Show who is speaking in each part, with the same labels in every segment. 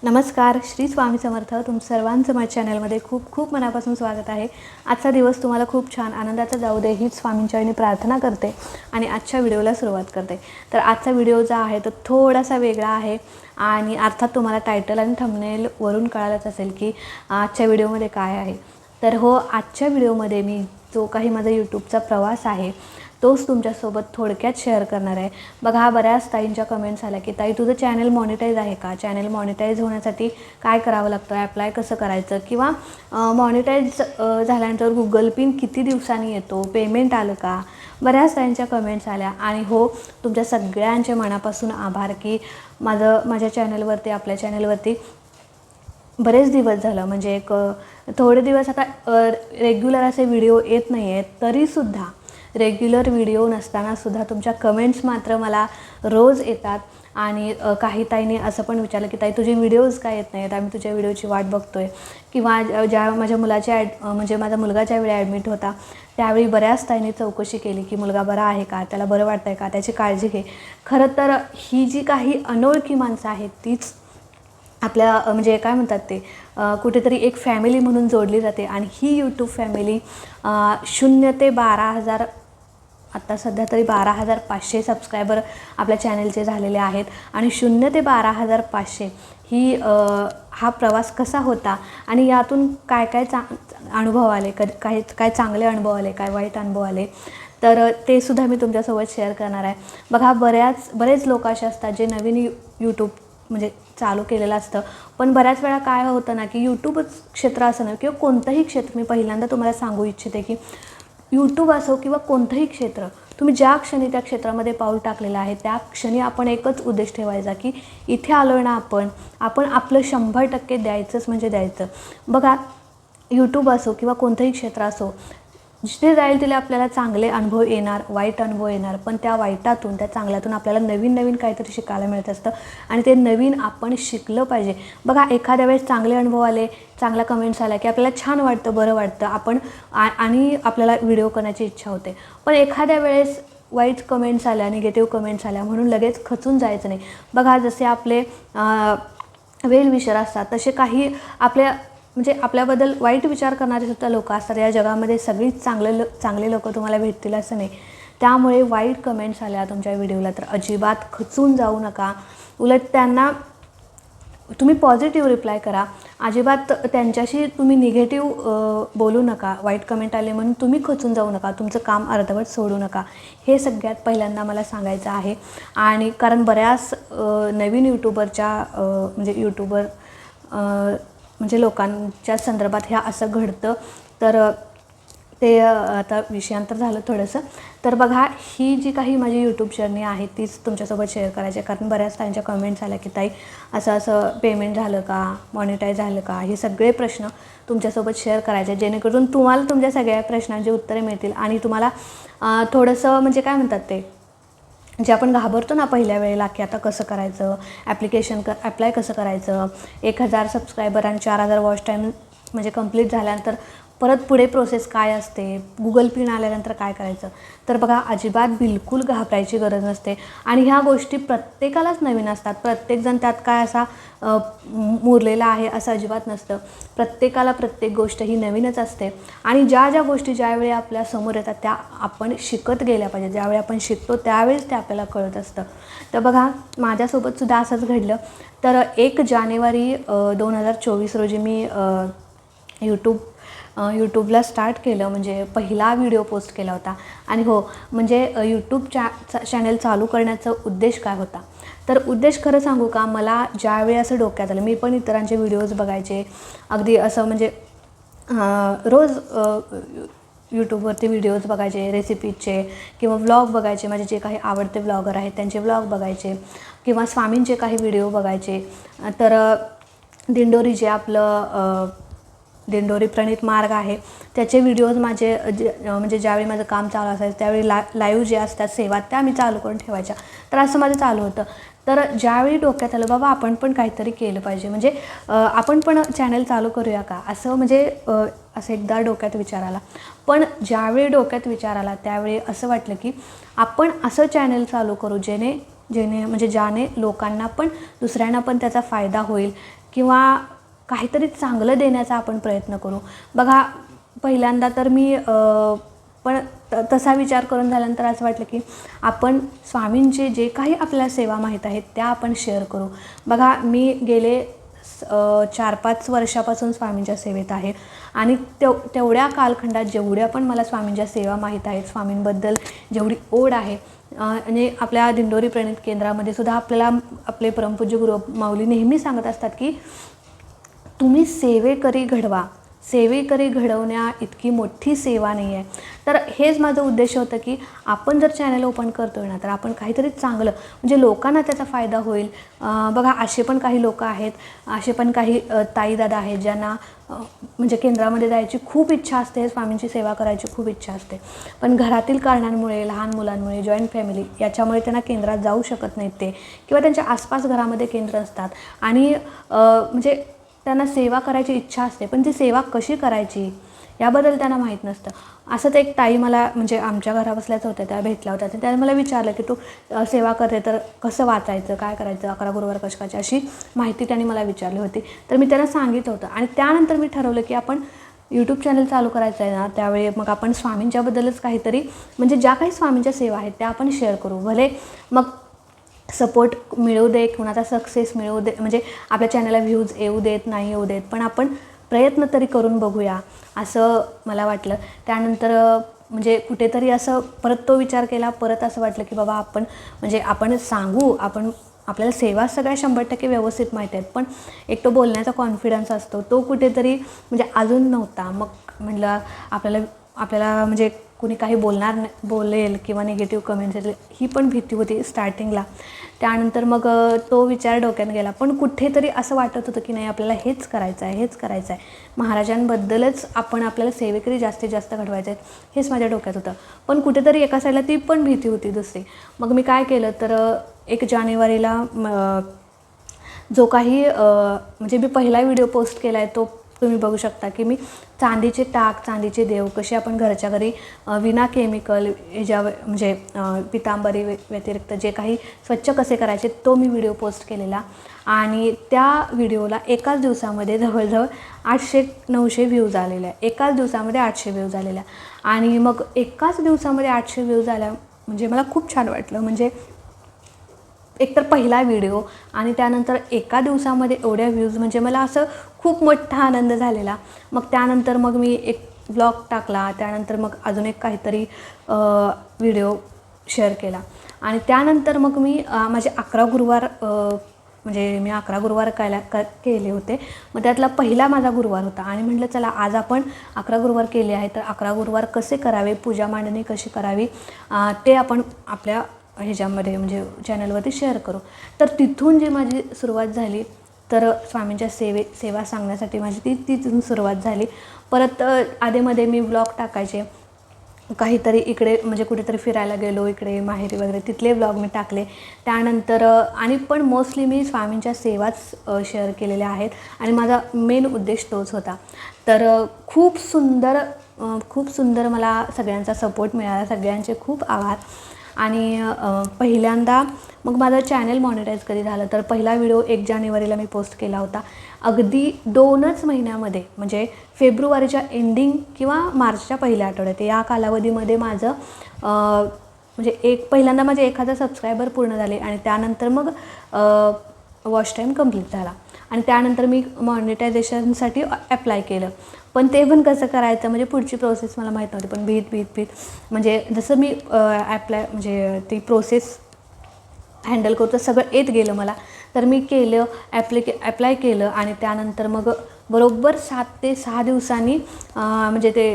Speaker 1: नमस्कार, श्री स्वामी समर्थ. तुमचं सर्वांचं माझ्या चॅनलमध्ये खूप खूप मनापासून स्वागत आहे. आजचा दिवस तुम्हाला खूप छान आनंदाचा जाऊ दे हीच स्वामींच्यानी प्रार्थना करते आणि आजच्या व्हिडिओला सुरुवात करते. तर आजचा व्हिडिओ जो आहे तो थोडासा वेगळा आहे आणि अर्थात तुम्हाला टायटल आणि थंबनेलवरून कळालंच असेल की आजच्या व्हिडिओमध्ये काय आहे. तर हो, आजच्या व्हिडिओमध्ये मी जो काही माझा यूट्यूबचा प्रवास आहे तोच तुमच्यासोबत थोडक्यात शेअर करणार आहे. बघा, बऱ्याच ताईंच्या कमेंट्स आल्या की ताई तुझं चॅनल मॉनिटाईज आहे का, चॅनल मॉनिटाईज होण्यासाठी काय करावं लागतं, ॲप्लाय कसं करायचं, किंवा मॉनिटाईज झाल्यानंतर गुगल पिन किती दिवसांनी येतो, पेमेंट आलं का. बऱ्याच ताईंच्या कमेंट्स आल्या आणि हो, तुमच्या सगळ्यांचे मनापासून आभार की माझ्या चॅनलवरती, आपल्या चॅनलवरती बरेच दिवस झालं, म्हणजे एक थोडे दिवस आता रेग्युलर असे व्हिडिओ येत नाही आहेत, तरीसुद्धा रेग्युलर व्हिडिओ नसतानासुद्धा तुमच्या कमेंट्स मात्र मला रोज येतात. आणि काही ताईंनी असं पण विचारलं की ताई तुझे व्हिडिओज का येत नाहीत, आम्ही तुझ्या व्हिडिओची वाट बघतोय. किंवा ज्या माझ्या मुलाच्या म्हणजे माझा मुलगा ज्यावेळी ॲडमिट होता त्यावेळी बऱ्याच ताईंनी चौकशी केली की मुलगा बरा आहे का, त्याला बरं वाटतं आहे का, त्याची काळजी घे. खरं तर ही जी काही अनोळखी माणसं आहेत तीच आपल्या म्हणजे काय म्हणतात ते कुठेतरी एक फॅमिली म्हणून जोडली जाते. आणि ही यूट्यूब फॅमिली 0 ते 12,000, आत्ता सध्या तरी 12,500 सबस्क्रायबर आपल्या चॅनलचे झालेले आहेत. आणि 0 ते 12,500 ही हा प्रवास कसा होता आणि यातून काय काय अनुभव आले, काय चांगले अनुभव आले, काय वाईट अनुभव आले, तर ते सुद्धा मी तुमच्यासोबत शेअर करणार आहे. बघा, बरेच लोक असे असतात जे नवीन यूट्यूब म्हणजे चालू केलेलं असतं, पण बऱ्याच वेळा काय होतं ना की यूट्यूबच क्षेत्र असं ना किंवा कोणतंही क्षेत्र, मी पहिल्यांदा तुम्हाला सांगू इच्छिते की यूट्यूब असो किंवा कोणतंही क्षेत्र, तुम्ही ज्या क्षणी त्या क्षेत्रामध्ये पाऊल टाकलेलं आहे त्या क्षणी आपण एकच उद्देश ठेवायचा की इथे आलो ना आपण आपलं 100% द्यायचंच म्हणजे द्यायचं. बघा, यूट्यूब असो किंवा कोणतंही क्षेत्र असो, जिथे जाईल तिला आपल्याला चांगले अनुभव येणार, वाईट अनुभव येणार, पण त्या वाईटातून त्या चांगल्यातून आपल्याला नवीन काहीतरी शिकायला मिळत असतं आणि ते नवीन आपण शिकलं पाहिजे. बघा, एखाद्या वेळेस चांगले अनुभव आले, चांगल्या कमेंट्स आल्या की आपल्याला छान वाटतं, बरं वाटतं, आपण आणि आपल्याला व्हिडिओ करण्याची इच्छा होते. पण एखाद्या वेळेस वाईट कमेंट्स आल्या, निगेटिव्ह कमेंट्स आल्या म्हणून लगेच खचून जायचं नाही. बघा, जसे आपले वेल विशर असतात तसे काही म्हणजे आपल्याबद्दल वाईट विचार करणारे सुद्धा लोक असतात. या जगामध्ये सगळीच चांगले लोक तुम्हाला भेटतील असं नाही. त्यामुळे वाईट कमेंट्स आल्या तुमच्या व्हिडिओला तर अजिबात खचून जाऊ नका. उलट त्यांना तुम्ही पॉझिटिव्ह रिप्लाय करा. अजिबात त्यांच्याशी तुम्ही निगेटिव्ह बोलू नका. वाईट कमेंट आले म्हणून तुम्ही खचून जाऊ नका, तुमचं काम अर्धवट सोडू नका. हे सगळ्यात पहिल्यांदा मला सांगायचं आहे. आणि कारण बऱ्याच नवीन यूट्यूबरच्या म्हणजे लोकांच्या संदर्भात ह्या असं घडतं. तर ते आता विषयांतर झालं थोडंसं. तर बघा, ही जी काही माझी यूट्यूब जर्नी आहे तीच तुमच्यासोबत शेअर करायची आहे. कारण बऱ्याच ताईंच्या कमेंट्स आल्या की ताई असं पेमेंट झालं का, मॉनिटाईज झालं का, हे सगळे प्रश्न तुमच्यासोबत शेअर करायचे, जेणेकरून तुम्हाला तुमच्या सगळ्या प्रश्नांची उत्तरे मिळतील आणि तुम्हाला थोडंसं म्हणजे काय म्हणतात ते, जे आपण घाबरतो ना पहिल्या वेळेला की आता कसं करायचं, ॲप्लाय कसं करायचं, 1,000 सबस्क्रायबर आणि 4,000 वॉच टाईम म्हणजे कंप्लीट झाल्यानंतर परत पुढे प्रोसेस काय असते, गुगल पिन आल्यानंतर काय करायचं. तर बघा, अजिबात बिलकुल घाबरायची गरज नसते. आणि ह्या गोष्टी प्रत्येकालाच नवीन असतात. प्रत्येकजण त्यात काय असा मुरलेला आहे असं अजिबात नसतं. प्रत्येकाला प्रत्येक गोष्ट ही नवीनच असते. आणि ज्या गोष्टी ज्यावेळी आपल्या समोर येतात त्या आपण शिकत गेल्या पाहिजे. ज्यावेळी आपण शिकतो त्यावेळेस ते आपल्याला कळत असतं. तर बघा, माझ्यासोबतसुद्धा असंच घडलं. तर 1 जानेवारी 2024 रोजी मी यूट्यूबला स्टार्ट केलं, म्हणजे पहिला व्हिडिओ पोस्ट केला होता. आणि हो, म्हणजे यूट्यूब चॅनल चालू करण्याचा उद्देश काय होता, तर उद्देश खरं सांगू का, मला ज्यावेळी असं डोक्यात आलं, मी पण इतरांचे व्हिडिओज बघायचे अगदी असं म्हणजे रोज यूट्यूबवरती व्हिडिओज बघायचे, रेसिपीजचे किंवा व्लॉग बघायचे. माझे जे काही आवडते व्लॉगर आहेत त्यांचे व्लॉग बघायचे किंवा स्वामींचे काही व्हिडिओ बघायचे. तर दिंडोरी जे आपलं दिंडोरी प्रणित मार्ग आहे त्याचे व्हिडिओज माझे म्हणजे ज्यावेळी माझं काम चालू असायचं त्यावेळी लाईव्ह जे असतात सेवा त्या मी चालू करून ठेवायच्या. तर असं माझं चालू होतं. तर ज्यावेळी डोक्यात आलं बाबा आपण पण काहीतरी केलं पाहिजे, म्हणजे आपण पण चॅनल चालू करूया का, असं म्हणजे असं एकदा डोक्यात विचार आला. पण ज्यावेळी डोक्यात विचार आला त्यावेळी असं वाटलं की आपण असं चॅनल चालू करू ज्याने लोकांना पण, दुसऱ्यांना पण त्याचा फायदा होईल. किंवा काहीतरी चांगलं देण्याचा आपण प्रयत्न करू. बघा, पहिल्यांदा तर मी पण तसा विचार करून झाल्यानंतर असं वाटलं की आपण स्वामींचे जे काही आपल्याला सेवा माहीत आहेत त्या आपण शेअर करू. बघा, मी गेले 4-5 वर्षापासून स्वामींच्या सेवेत आहे आणि तेवढ्या कालखंडात जेवढ्या पण मला स्वामींच्या सेवा माहीत आहेत, स्वामींबद्दल जेवढी ओढ आहे, आणि आपल्या दिंडोरी प्रणित केंद्रामध्ये सुद्धा आपल्याला आपले परमपूज्य गुरु माऊली नेहमी सांगत असतात की तुम्ही सेवेकरी घडवा. सेवेकरी घडवण्या इतकी मोठी सेवा नाही आहे. तर हेच माझं उद्देश होतं की आपण जर चॅनल ओपन करतो आहे ना, तर आपण काहीतरी चांगलं म्हणजे लोकांना त्याचा फायदा होईल. बघा, असे पण काही लोक आहेत, असे पण काही ताई दादा आहेत ज्यांना म्हणजे केंद्रामध्ये जायची खूप इच्छा असते, स्वामींची सेवा करायची खूप इच्छा असते, पण घरातील कारणांमुळे, लहान मुलांमुळे, जॉईंट फॅमिली याच्यामुळे त्यांना केंद्रात जाऊ शकत नाहीत ते, किंवा त्यांच्या आसपास घरामध्ये केंद्र असतात आणि म्हणजे त्यांना सेवा करायची इच्छा असते, पण ती सेवा कशी करायची याबद्दल त्यांना माहीत नसतं. असंच एक ताई मला म्हणजे आमच्या घराबसल्याच होत्या, त्या भेटल्या होत्या. तर त्याने मला विचारलं की तू सेवा करते तर कसं वाचायचं, काय करायचं, 11 गुरुवार कशकाची, अशी माहिती त्यांनी मला विचारली होती. तर मी त्यांना सांगितलं होतं आणि त्यानंतर मी ठरवलं की आपण यूट्यूब चॅनल चालू करायचं आहे ना, त्यावेळी मग आपण स्वामींच्याबद्दलच काहीतरी म्हणजे ज्या काही स्वामींच्या सेवा आहेत त्या आपण शेअर करू. भले मग सपोर्ट मिळू दे, कुणाचा सक्सेस मिळू दे, म्हणजे आपल्या चॅनलला व्ह्यूज येऊ देत, नाही येऊ देत, पण आपण प्रयत्न तरी करून बघूया असं मला वाटलं. त्यानंतर म्हणजे कुठेतरी असं परत तो विचार केला, परत असं वाटलं की बाबा आपण म्हणजे आपण सांगू, आपल्याला सेवा सगळ्या 100% व्यवस्थित माहीत आहेत, पण एक तो बोलण्याचा कॉन्फिडन्स असतो, तो कुठेतरी म्हणजे अजून नव्हता. मग म्हटलं आपल्याला म्हणजे कुणी काही बोलेल किंवा निगेटिव्ह कमेंट्स येतील ही पण भीती होती स्टार्टिंगला. त्यानंतर मग तो विचार डोक्यात गेला, पण कुठेतरी असं वाटत होतं की नाही, आपल्याला हेच करायचं आहे, महाराजांबद्दलच आपण आपल्याला सेवेकरी जास्तीत जास्त घडवायचं आहे, हेच माझ्या डोक्यात होतं. पण कुठेतरी एका साईडला ती पण भीती होती दुसरी. मग मी काय केलं तर 1 जानेवारीला जो काही म्हणजे मी पहिला व्हिडिओ पोस्ट केला आहे तो तुम्ही बघू शकता की मी चांदीचे टाक, चांदीचे देव कसे आपण घरच्या घरी विना केमिकल म्हणजे पितांबरी व्यतिरिक्त जे काही स्वच्छ कसे करायचे तो मी व्हिडिओ पोस्ट केलेला. आणि त्या व्हिडिओला एकाच दिवसामध्ये जवळजवळ 800-900 व्ह्यूज आलेल्या, एकाच दिवसामध्ये 800 व्ह्यूज आलेल्या. आणि मग एकाच दिवसामध्ये 800 व्ह्यूज आल्या म्हणजे मला खूप छान वाटलं. म्हणजे एकतर पहिला व्हिडिओ आणि त्यानंतर एका दिवसामध्ये एवढ्या व्ह्यूज म्हणजे मला असं खूप मोठा आनंद झालेला. मग त्यानंतर मग मी एक ब्लॉग टाकला, त्यानंतर मग अजून एक काहीतरी व्हिडिओ शेअर केला आणि त्यानंतर मग मी माझे 11 गुरुवार म्हणजे मी 11 गुरुवार केले होते. मग त्यातला पहिला माझा गुरुवार होता आणि म्हटलं चला आज आपण 11 गुरुवार केले आहे, तर 11 गुरुवार कसे करावे, पूजा मांडणी कशी करावी ते आपण आपल्या ह्याच्यामध्ये म्हणजे चॅनलवरती शेअर करू. तर तिथून जी माझी सुरुवात झाली, तर स्वामींच्या सेवा सांगण्यासाठी माझी तिथून सुरुवात झाली. परत आधेमध्ये मी व्लॉग टाकायचे, काहीतरी इकडे म्हणजे कुठेतरी फिरायला गेलो, इकडे माहेरी वगैरे तिथले व्लॉग मी टाकले. त्यानंतर आणि पण मोस्टली मी स्वामींच्या सेवाच शेअर केलेल्या आहेत आणि माझा मेन उद्देश तोच होता. तर खूप सुंदर मला सगळ्यांचा सपोर्ट मिळाला, सगळ्यांचे खूप आभार. आणि पहिल्यांदा मग माझं चॅनल मॉनिटाईज कधी झालं तर पहिला व्हिडिओ 1 जानेवारीला मी पोस्ट केला होता. अगदी 2च महिन्यामध्ये म्हणजे फेब्रुवारीच्या एंडिंग किंवा मार्चच्या पहिल्या आठवड्यात या कालावधीमध्ये माझं म्हणजे पहिल्यांदा माझे 1000 सबस्क्रायबर पूर्ण झाले आणि त्यानंतर मग वॉच टाईम कंप्लीट झाला आणि त्यानंतर मी मॉनिटायझेशनसाठी अप्लाय केलं. पण ते पण कसं करायचं म्हणजे पुढची प्रोसेस मला माहीत नव्हती. पण भीत म्हणजे जसं मी म्हणजे ती प्रोसेस हँडल करतो सगळं येत गेलं मला. तर मी केलं, ॲप्लाय केलं आणि त्यानंतर मग बरोबर 7 ते 6 दिवसांनी म्हणजे ते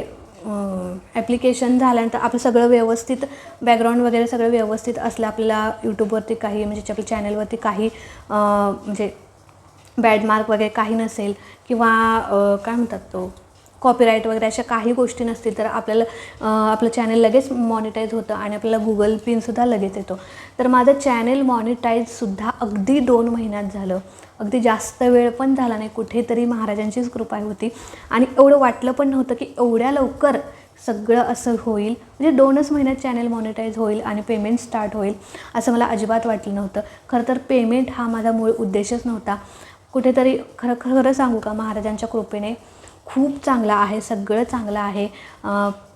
Speaker 1: ॲप्लिकेशन झाल्यानंतर आपलं सगळं व्यवस्थित बॅकग्राऊंड वगैरे सगळं व्यवस्थित असलं, आपल्याला यूट्यूबवरती काही म्हणजे आपल्या चॅनलवरती काही म्हणजे बॅड मार्क वगैरे काही नसेल किंवा काय म्हणतात तो कॉपीराईट वगैरे अशा काही गोष्टी नसतील, तर आपल्याला आपलं चॅनल लगेच मॉनिटाईज होतं आणि आपल्याला गुगल पिनसुद्धा लगेच येतो. तर माझं चॅनल मॉनिटाईजसुद्धा अगदी 2 महिन्यात झालं. अगदी जास्त वेळ पण झाला नाही, कुठेतरी महाराजांचीच कृपा होती आणि एवढं वाटलं पण नव्हतं की एवढ्या लवकर सगळं असं होईल. म्हणजे 2च महिन्यात चॅनल मॉनिटाईज होईल आणि पेमेंट स्टार्ट होईल असं मला अजिबात वाटलं नव्हतं. खरं तर पेमेंट हा माझा मूळ उद्देशच नव्हता. कुठेतरी खरं खरं सांगू का, महाराजांच्या कृपेने खूप चांगला आहे, सगळं चांगलं आहे.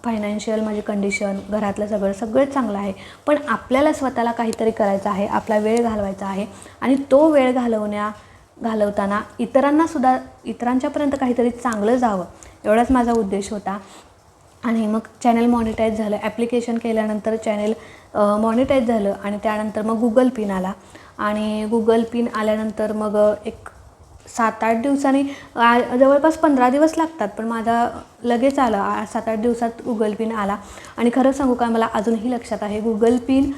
Speaker 1: फायनान्शियल माझी कंडिशन, घरातलं सगळं चांगलं आहे. पण आपल्याला स्वतःला काहीतरी करायचं आहे, आपला वेळ घालवायचा आहे आणि तो वेळ घालवताना इतरांनासुद्धा, इतरांच्यापर्यंत काहीतरी चांगलं जावं, एवढाच माझा उद्देश होता. आणि मग चॅनल मॉनिटाईज झालं. ॲप्लिकेशन केल्यानंतर चॅनल मॉनिटाईज झालं आणि त्यानंतर मग गुगल पिन आला. आणि गुगल पिन आल्यानंतर मग एक 7-8 दिवसांनी, जवळपास 15 दिवस लागतात, पण माझा लगेच आला. 7-8 दिवसात गुगल पिन आला. आणि खरं सांगू का, मला अजूनही लक्षात आहे, गुगल पिन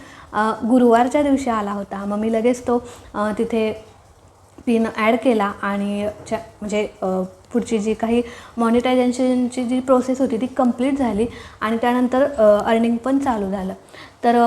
Speaker 1: गुरुवारच्या दिवशी आला होता. मग मी लगेच तो तिथे पिन ॲड केला आणि म्हणजे पुढची जी काही मॉनिटायझेशनची जी प्रोसेस होती ती कंप्लीट झाली आणि त्यानंतर अर्निंग पण चालू झालं. तर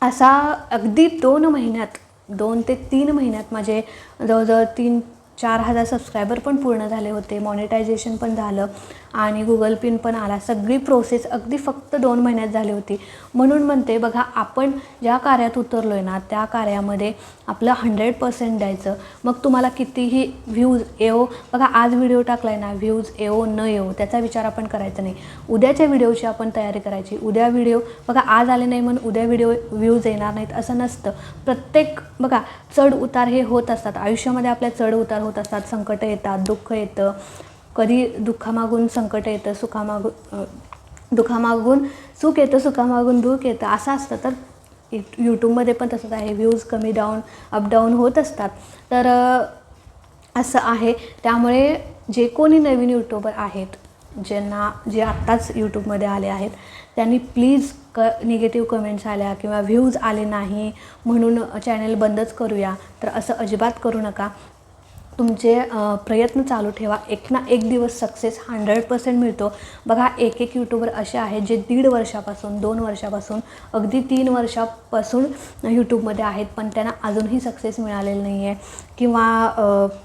Speaker 1: असा अगदी 2 महिन्यात, 2 ते 3 महिन्यात माझे जवळजवळ 3-4 हजार सबस्क्रायबर पण पूर्ण झाले होते. मॉनिटायझेशन पण झालं आणि गुगल पिन पण आला. सगळी प्रोसेस अगदी फक्त 2 महिन्यात झाली होती. म्हणून म्हणते बघा, आपण ज्या कार्यात उतरलो आहे ना, त्या कार्यामध्ये आपलं 100% द्यायचं. मग तुम्हाला कितीही व्ह्यूज येवो, बघा आज व्हिडिओ टाकला आहे ना, व्ह्यूज येवो न येवो त्याचा विचार आपण करायचा नाही. उद्याच्या व्हिडिओची आपण तयारी करायची. उद्या व्हिडिओ बघा, आज आले नाही म्हणून उद्या व्ह्यूज येणार नाहीत असं नसतं. प्रत्येक बघा, चढ उतार हे होत असतात आयुष्यामध्ये. आपल्या चढ उतार होत असतात, संकट येतात, दुःख येतं, कधी दुःखामागून संकट येतं, दुःखामागून सुख येतं, सुखामागून दुःख येतं, असं असतं. तर यूट्यूबमध्ये पण तसंच आहे, व्ह्यूज कमी डाऊन, अपडाऊन होत असतात. तर असं आहे. त्यामुळे जे कोणी नवीन यूट्यूबर आहेत, जे आत्ताच यूट्यूबमध्ये आले आहेत, त्यांनी प्लीज निगेटिव्ह कमेंट्स आल्या किंवा व्ह्यूज आले नाही म्हणून चॅनल बंदच करूया, तर असं अजिबात करू नका. तुमचे प्रयत्न चालू ठेवा. एक ना एक दिवस सक्सेस 100% मिळतो. बघा, एक यूट्यूबर असे आहेत जे 1.5 वर्षापासून, 2 वर्षापासून, अगदी 3 वर्षापासून यूट्यूबमध्ये आहेत, पण त्यांना अजूनही सक्सेस मिळालेलं नाही आहे. किंवा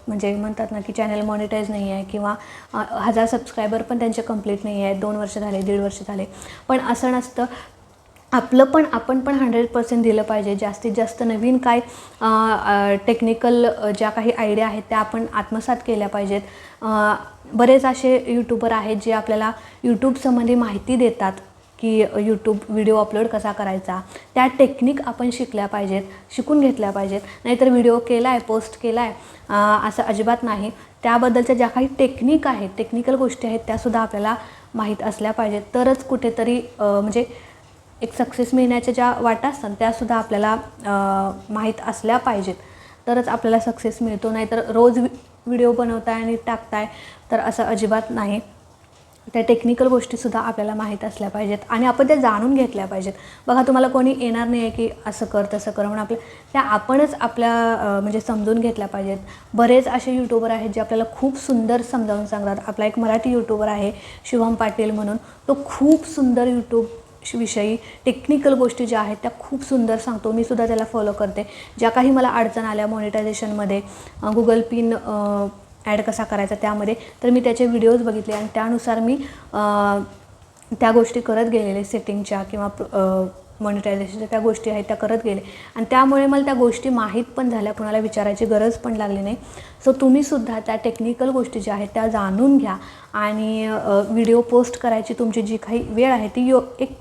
Speaker 1: म्हणजे म्हणतात ना की चॅनल मॉनिटाईज नाही आहे, किंवा 1000 सबस्क्रायबर पण त्यांचे कंप्लीट नाही आहेत. 2 वर्ष झाले, 1.5 वर्ष झाले. पण असं नसतं. आपण पण 100% दिलं पाहिजे. जास्तीत जास्त नवीन काय टेक्निकल ज्या काही आयडिया आहेत त्या आपण आत्मसात केल्या पाहिजेत. बरेच असे यूट्यूबर आहेत जे आपल्याला यूट्यूबसंबंधी माहिती देतात की यूट्यूब व्हिडिओ अपलोड कसा करायचा, त्या टेक्निक आपण शिकल्या पाहिजेत, शिकून घेतल्या पाहिजेत. नाहीतर व्हिडिओ केला आहे, पोस्ट केला आहे असं अजिबात नाही. त्याबद्दलच्या ज्या काही टेक्निक आहेत, टेक्निकल गोष्टी आहेत, त्यासुद्धा आपल्याला माहीत असल्या पाहिजेत. तरच कुठेतरी म्हणजे एक सक्सेस मिळण्याच्या ज्या वाटा असतात त्यासुद्धा आपल्याला माहीत असल्या पाहिजेत, तरच आपल्याला सक्सेस मिळतो. नाहीतर रोज व्हिडिओ बनवताय आणि टाकताय तर असं अजिबात नाही. त्या टेक्निकल गोष्टीसुद्धा आपल्याला माहीत असल्या पाहिजेत आणि आपण त्या जाणून घेतल्या पाहिजेत. बघा, तुम्हाला कोणी येणार नाही आहे की असं कर तसं कर म्हणून, त्या आपणच आपल्या म्हणजे समजून घेतल्या पाहिजेत. बरेच असे यूट्यूबर आहेत जे आपल्याला खूप सुंदर समजावून सांगतात. आपला एक मराठी यूट्यूबर आहे शिवम पाटील म्हणून, तो खूप सुंदर यूट्यूब विषयी टेक्निकल गोष्टी ज्या आहेत त्या खूप सुंदर सांगतो. मी सुद्धा त्याला फॉलो करते. ज्या काही मला अडचण आल्या मॉनिटायझेशनमध्ये, गुगल पिन ॲड कसा करायचा त्यामध्ये, तर मी त्याचे व्हिडिओज बघितले आणि त्यानुसार मी त्या गोष्टी करत गेलेले, सेटिंगच्या किंवा मॉनिटायझेशनच्या त्या गोष्टी आहेत त्या करत गेले आणि त्यामुळे मला त्या गोष्टी माहीत पण झाल्या, कुणाला विचारायची गरज पण लागली नाही. सो तुम्हीसुद्धा त्या टेक्निकल गोष्टी ज्या आहेत त्या जाणून घ्या आणि व्हिडिओ पोस्ट करायची तुमची जी काही वेळ आहे ती एक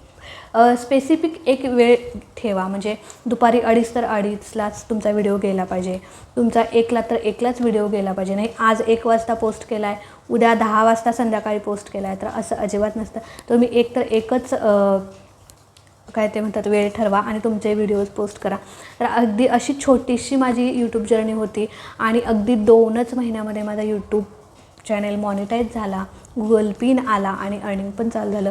Speaker 1: स्पेसिफिक एक वेळ ठेवा. म्हणजे दुपारी 2:30 तर 2:30लाच तुमचा व्हिडिओ गेला पाहिजे, तुमचा 1ला तर 1लाच व्हिडिओ गेला पाहिजे. नाही आज 1 वाजता पोस्ट केला आहे, उद्या 10 वाजता संध्याकाळी पोस्ट केला आहे, तर असं अजिबात नसतं. तुम्ही 1 तर 1च काय ते म्हणतात वेळ ठरवा आणि तुमचे व्हिडिओज पोस्ट करा. तर अगदी अशी छोटीशी माझी यूट्यूब जर्नी होती आणि अगदी 2च महिन्यामध्ये माझा यूट्यूब चॅनल मॉनिटाईज झाला, गुगल पिन आला आणि अर्निंग पण चालू झालं.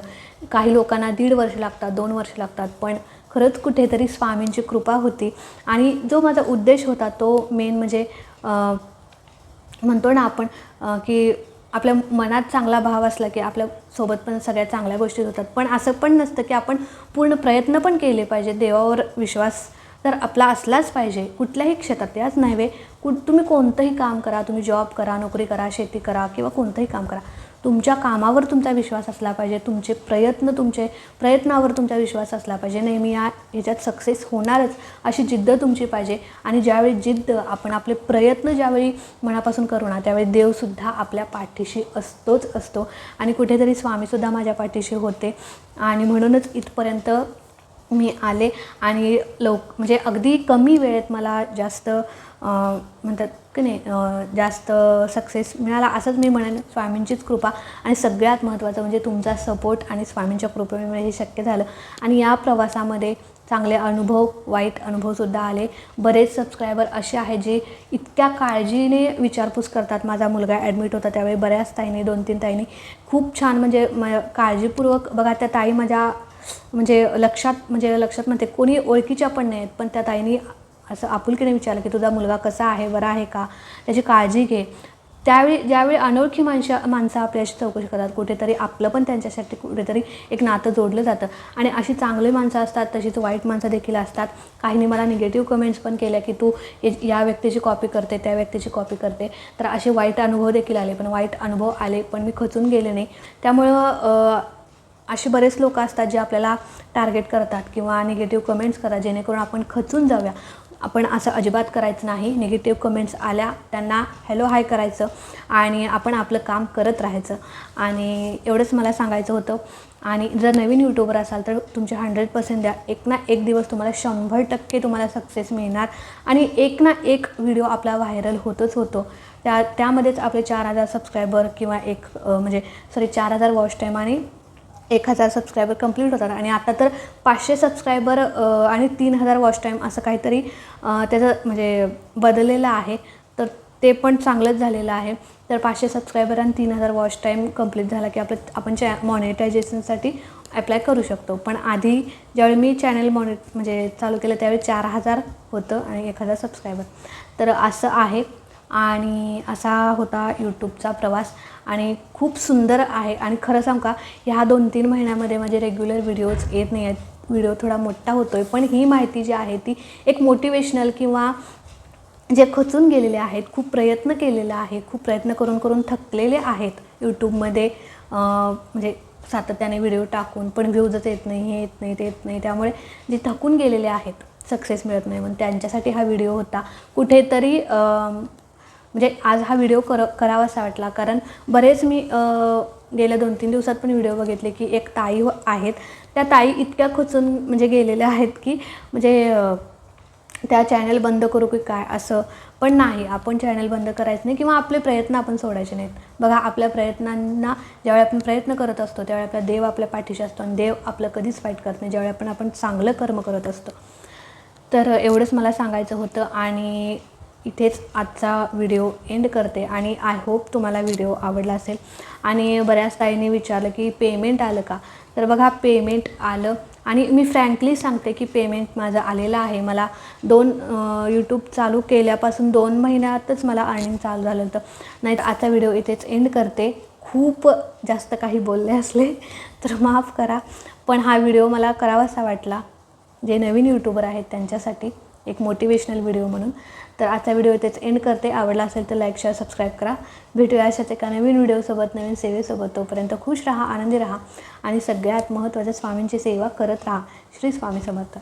Speaker 1: काही लोकांना 1.5 वर्ष लागतात, 2 वर्ष लागतात, पण खरंच कुठेतरी स्वामींची कृपा होती. आणि जो माझा उद्देश होता तो मेन म्हणजे म्हणतो ना आपण की आपल्या मनात चांगला भाव असला की आपल्यासोबत पण सगळ्या चांगल्या गोष्टी होतात. पण असं पण नसतं की आपण पूर्ण प्रयत्न पण केले पाहिजे. देवावर विश्वास तर आपला असलाच पाहिजे कुठल्याही क्षेत्रात. याच नव्हे, तुम्ही कोणतंही काम करा, तुम्ही जॉब करा, नोकरी करा, शेती करा किंवा कोणतंही काम करा, तुमच्या कामावर तुमचा विश्वास असला पाहिजे, तुमचे प्रयत्नावर तुमचा विश्वास असला पाहिजे. नाही मी ह्याच्यात सक्सेस होणारच अशी जिद्द तुमची पाहिजे. आणि ज्यावेळी जिद्द आपण आपले प्रयत्न ज्यावेळी मनापासून करू ना, त्यावेळी देवसुद्धा आपल्या पाठीशी असतोच असतो. आणि कुठेतरी स्वामीसुद्धा माझ्या पाठीशी होते. आणि म्हणूनच इथपर्यंत मी आले. आणि म्हणजे अगदी कमी वेळेत मला जास्त म्हणतात की नाही जास्त सक्सेस मिळाला असंच मी म्हणेन. स्वामींचीच कृपा आणि सगळ्यात महत्त्वाचं म्हणजे तुमचा सपोर्ट आणि स्वामींच्या कृपेमुळे हे शक्य झालं. आणि या प्रवासामध्ये चांगले अनुभव, वाईट अनुभवसुद्धा आले. बरेच सबस्क्रायबर असे आहेत जे इतक्या काळजीने विचारपूस करतात. माझा मुलगा ॲडमिट होता त्यावेळी बऱ्याच ताईंनी, 2-3 ताईंनी खूप छान म्हणजे काळजीपूर्वक बघा त्या ताई माझ्या म्हणजे लक्षात म्हणते कोणी ओळखीच्या पण नाही आहेत, पण त्या ताईंनी असं आपुलकीने विचारलं की तुझा मुलगा कसा आहे, बरा आहे का, त्याची काळजी घे. ज्यावेळी अनोळखी माणसं आपल्याशी चौकशी करतात, कुठेतरी आपलं पण त्यांच्यासाठी कुठेतरी एक नातं जोडलं जातं. आणि अशी चांगली माणसं असतात, तशीच वाईट माणसं देखील असतात. काहींनी मला निगेटिव्ह कमेंट्स पण केल्या की तू या व्यक्तीची कॉपी करते, त्या व्यक्तीची कॉपी करते. तर असे वाईट अनुभव देखील आले, पण वाईट अनुभव आले पण मी खचून गेले नाही. त्यामुळं असे बरेच लोक असतात जे आपल्याला टार्गेट करतात किंवा निगेटिव्ह कमेंट्स करतात, जेणेकरून आपण खचून जाऊया. आपण असं अजिबात करायचं नाही. निगेटिव्ह कमेंट्स आल्या त्यांना हॅलो हाय करायचं आणि आपण आपलं काम करत राहायचं. आणि एवढंच मला सांगायचं होतं. आणि जर नवीन यूट्यूबर असाल तर तुमचे 100% द्या. एक ना एक दिवस तुम्हाला 100% तुम्हाला सक्सेस मिळणार. आणि एक ना एक व्हिडिओ आपला व्हायरल होतच होतो. त्यामध्येच आपले 4000 सबस्क्रायबर किंवा 4000 वॉच टाईम आणि 1000 सबस्क्रायबर कंप्लीट होतात. आणि आता तर 500 सबस्क्रायबर आणि 3000 वॉच टाईम असं काहीतरी त्याचं म्हणजे बदललेलं आहे. तर ते पण चांगलंच झालेलं आहे. तर 500 सबस्क्रायबर आणि 3000 वॉच टाईम कंप्लीट झाला की आपण मॉनिटायझेशनसाठी अप्लाय करू शकतो. पण आधी ज्यावेळी मी चॅनल चालू केलं त्यावेळी 4000 होतं आणि 1000 सबस्क्रायबर. तर असं आहे. आणि असा होता यूट्यूबचा प्रवास आणि खूप सुंदर आहे. आणि खरं सांगू का, ह्या 2-3 महिन्यामध्ये माझे रेग्युलर व्हिडिओज येत नाही आहेत. व्हिडिओ थोडा मोठा होतो आहे, पण ही माहिती जी आहे ती एक मोटिवेशनल किंवा जे खचून गेलेले आहेत, खूप प्रयत्न केलेला आहे, खूप प्रयत्न करून थकलेले आहेत यूट्यूबमध्ये म्हणजे सातत्याने व्हिडिओ टाकून पण व्ह्यूजच येत नाही, हे येत नाही, ते येत नाही. त्यामुळे जे थकून गेलेले आहेत, सक्सेस मिळत नाही, म्हणून त्यांच्यासाठी हा व्हिडिओ होता. कुठेतरी म्हणजे आज हा व्हिडिओ करावासा वाटला. कारण बरेच मी गेल्या 2-3 दिवसात पण व्हिडिओ बघितले की एक ताई आहेत, त्या ताई इतक्या खचून म्हणजे गेलेल्या आहेत की म्हणजे त्या चॅनल बंद करू की काय असं. पण नाही, आपण चॅनल बंद करायचं नाही किंवा आपले प्रयत्न आपण सोडायचे नाहीत. बघा, आपल्या प्रयत्नांना ज्यावेळी आपण प्रयत्न करत असतो त्यावेळी आपला देव आपल्या पाठीशी असतो. आणि देव आपलं कधीच वाईट करत नाही ज्यावेळी आपण चांगलं कर्म करत असतो. तर एवढंच मला सांगायचं होतं. आणि इथेच आजचा व्हिडिओ एंड करते. आणि आय होप तुम्हाला व्हिडिओ आवडला असेल. आणि बऱ्याच ताईंनी विचारलं की पेमेंट आलं का. तर बघा, पेमेंट आलं. आणि मी फ्रँकली सांगते की पेमेंट माझं आलेलं आहे. मला यूट्यूब चालू केल्यापासून 2 महिन्यातच मला अर्निंग चालू झालं होतं. नाहीतर आजचा व्हिडिओ इथेच एंड करते. खूप जास्त काही बोलले असले तर माफ करा, पण हा व्हिडिओ मला करावासा वाटला जे नवीन यूट्यूबर आहेत त्यांच्यासाठी, एक मोटिवेशनल व्हिडिओ म्हणून. तर आजचा व्हिडिओ इथेच एंड करते. आवडला असेल तर लाईक, शेअर, सबस्क्राईब करा. भेटूया अशाच एका नवीन व्हिडिओसोबत, नवीन सेवेसोबत. तोपर्यंत खुश राहा, आनंदी राहा आणि सगळ्यात महत्त्वाचं स्वामींची सेवा करत राहा. श्री स्वामी समर्थ.